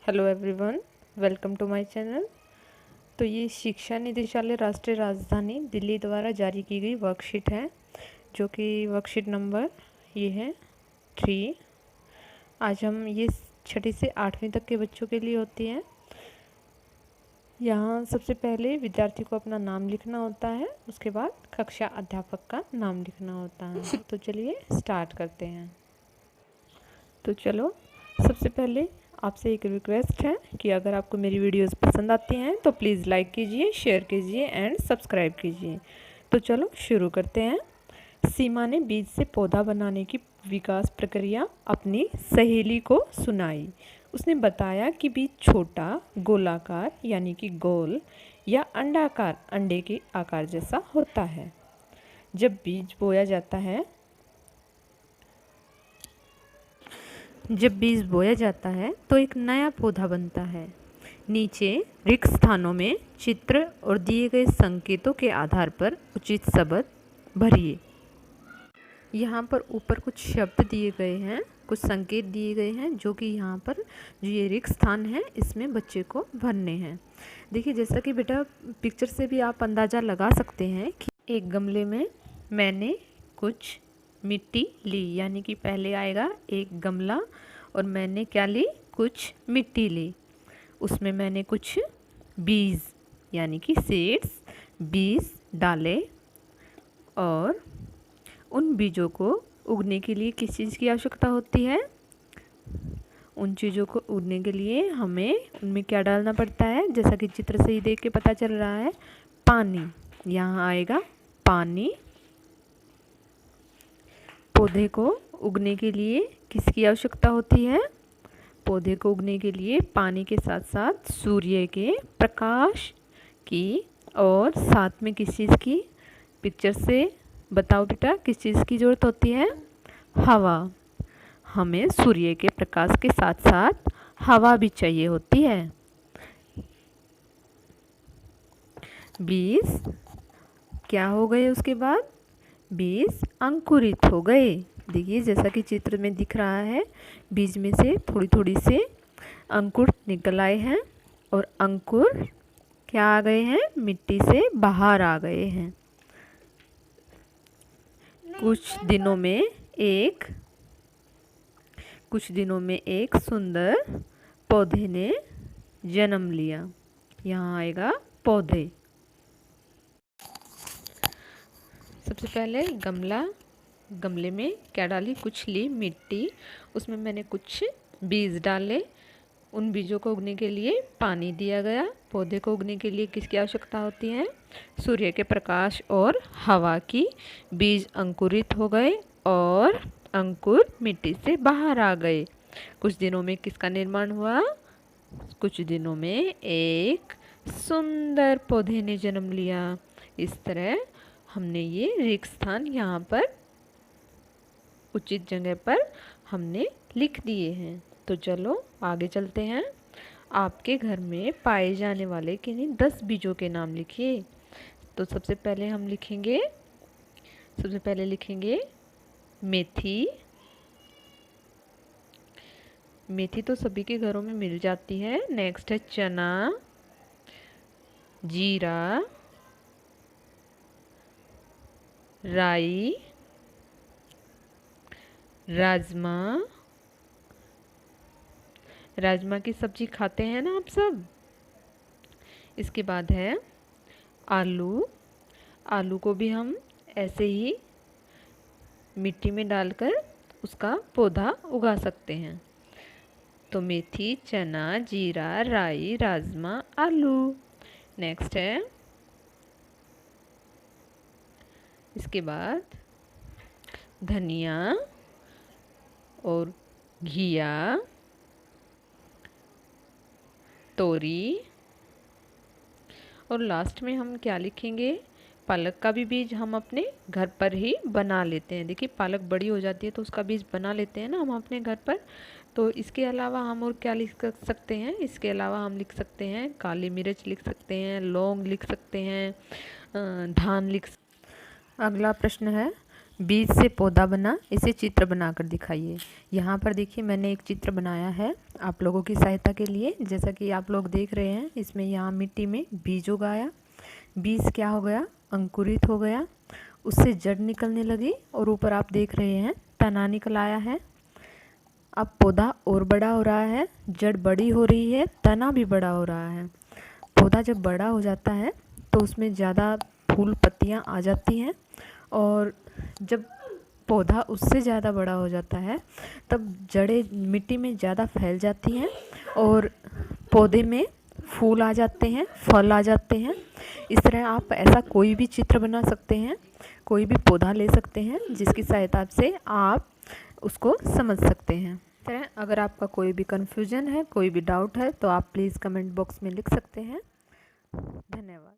Hello everyone, welcome to my channel. तो ये शिक्षा निदेशालय राष्ट्रीय राजधानी दिल्ली द्वारा जारी की गई वर्कशीट है, जो कि वर्कशीट नंबर ये है 3। आज हम ये 6ठी से 8वीं तक के बच्चों के लिए होती है। यहाँ सबसे पहले विद्यार्थी को अपना नाम लिखना होता है, उसके बाद कक्षा अध्यापक का नाम लिखना होता है। तो चलिए स्टार्ट करते हैं। तो चलो, सबसे पहले आपसे एक रिक्वेस्ट है कि अगर आपको मेरी वीडियोस पसंद आती हैं तो प्लीज़ लाइक कीजिए, शेयर कीजिए एंड सब्सक्राइब कीजिए। तो चलो शुरू करते हैं। सीमा ने बीज से पौधा बनाने की विकास प्रक्रिया अपनी सहेली को सुनाई। उसने बताया कि बीज छोटा, गोलाकार यानी कि गोल, या अंडाकार अंडे के आकार जैसा होता है। जब बीज बोया जाता है तो एक नया पौधा बनता है। नीचे रिक्त स्थानों में चित्र और दिए गए संकेतों के आधार पर उचित शब्द भरिए। यहाँ पर ऊपर कुछ शब्द दिए गए हैं, कुछ संकेत दिए गए हैं, जो कि यहाँ पर जो ये रिक्त स्थान है इसमें बच्चे को भरने हैं। देखिए, जैसा कि बेटा पिक्चर से भी आप अंदाज़ा लगा सकते हैं कि एक गमले में मैंने कुछ मिट्टी ली, यानी कि पहले आएगा एक गमला और मैंने क्या ली, कुछ मिट्टी ली। उसमें मैंने कुछ बीज यानी कि सीड्स बीज डाले, और उन बीजों को उगने के लिए किस चीज़ की आवश्यकता होती है? उन चीज़ों को उगने के लिए हमें उनमें क्या डालना पड़ता है? जैसा कि चित्र से ही देख के पता चल रहा है, पानी। यहाँ आएगा पानी। पौधे को उगने के लिए किसकी आवश्यकता होती है? पौधे को उगने के लिए पानी के साथ साथ सूर्य के प्रकाश की, और साथ में किस चीज़ की? पिक्चर से बताओ बेटा, किस चीज़ की ज़रूरत होती है? हवा। हमें सूर्य के प्रकाश के साथ साथ हवा भी चाहिए होती है। बीज क्या हो गए? उसके बाद बीज अंकुरित हो गए। देखिए, जैसा कि चित्र में दिख रहा है, बीज में से थोड़ी थोड़ी से अंकुर निकल आए हैं, और अंकुर क्या आ गए हैं? मिट्टी से बाहर आ गए हैं। कुछ दिनों में एक सुंदर पौधे ने जन्म लिया। यहाँ आएगा पौधे। सबसे पहले गमले में क्या डाली? कुछ ली मिट्टी, उसमें मैंने कुछ बीज डाले। उन बीजों को उगने के लिए पानी दिया गया। पौधे को उगने के लिए किसकी आवश्यकता होती है? सूर्य के प्रकाश और हवा की। बीज अंकुरित हो गए और अंकुर मिट्टी से बाहर आ गए। कुछ दिनों में किसका निर्माण हुआ? कुछ दिनों में एक सुंदर पौधे ने जन्म लिया। इस तरह हमने ये रिक्त स्थान यहाँ पर उचित जगह पर हमने लिख दिए हैं। तो चलो आगे चलते हैं। आपके घर में पाए जाने वाले किन्हीं 10 बीजों के नाम लिखिए। तो सबसे पहले लिखेंगे मेथी। मेथी तो सभी के घरों में मिल जाती है। नेक्स्ट है चना, जीरा, राई, राजमा की सब्जी खाते हैं ना आप सब। इसके बाद है आलू को भी हम ऐसे ही मिट्टी में डालकर उसका पौधा उगा सकते हैं। तो मेथी, चना, जीरा, राई, राजमा, आलू। नेक्स्ट है, इसके बाद धनिया और घिया, तोरी, और लास्ट में हम क्या लिखेंगे? पालक का भी बीज हम अपने घर पर ही बना लेते हैं। देखिए, पालक बड़ी हो जाती है तो उसका बीज बना लेते हैं ना हम अपने घर पर। तो इसके अलावा हम और क्या लिख सकते हैं? इसके अलावा हम लिख सकते हैं काली मिर्च लिख सकते हैं, लौंग लिख सकते हैं, धान लिख। अगला प्रश्न है, बीज से पौधा बना, इसे चित्र बनाकर दिखाइए। यहाँ पर देखिए मैंने एक चित्र बनाया है आप लोगों की सहायता के लिए। जैसा कि आप लोग देख रहे हैं, इसमें यहाँ मिट्टी में बीज उगाया, बीज क्या हो गया, अंकुरित हो गया, उससे जड़ निकलने लगी और ऊपर आप देख रहे हैं तना निकल आया है। अब पौधा और बड़ा हो रहा है, जड़ बड़ी हो रही है, तना भी बड़ा हो रहा है। पौधा जब बड़ा हो जाता है तो उसमें ज़्यादा फूल पत्तियाँ आ जाती हैं, और जब पौधा उससे ज़्यादा बड़ा हो जाता है तब जड़ें मिट्टी में ज़्यादा फैल जाती हैं और पौधे में फूल आ जाते हैं, फल आ जाते हैं। इस तरह आप ऐसा कोई भी चित्र बना सकते हैं, कोई भी पौधा ले सकते हैं जिसकी सहायता से आप उसको समझ सकते हैं। इस तरह अगर आपका कोई भी कन्फ्यूजन है, कोई भी डाउट है तो आप प्लीज़ कमेंट बॉक्स में लिख सकते हैं। धन्यवाद।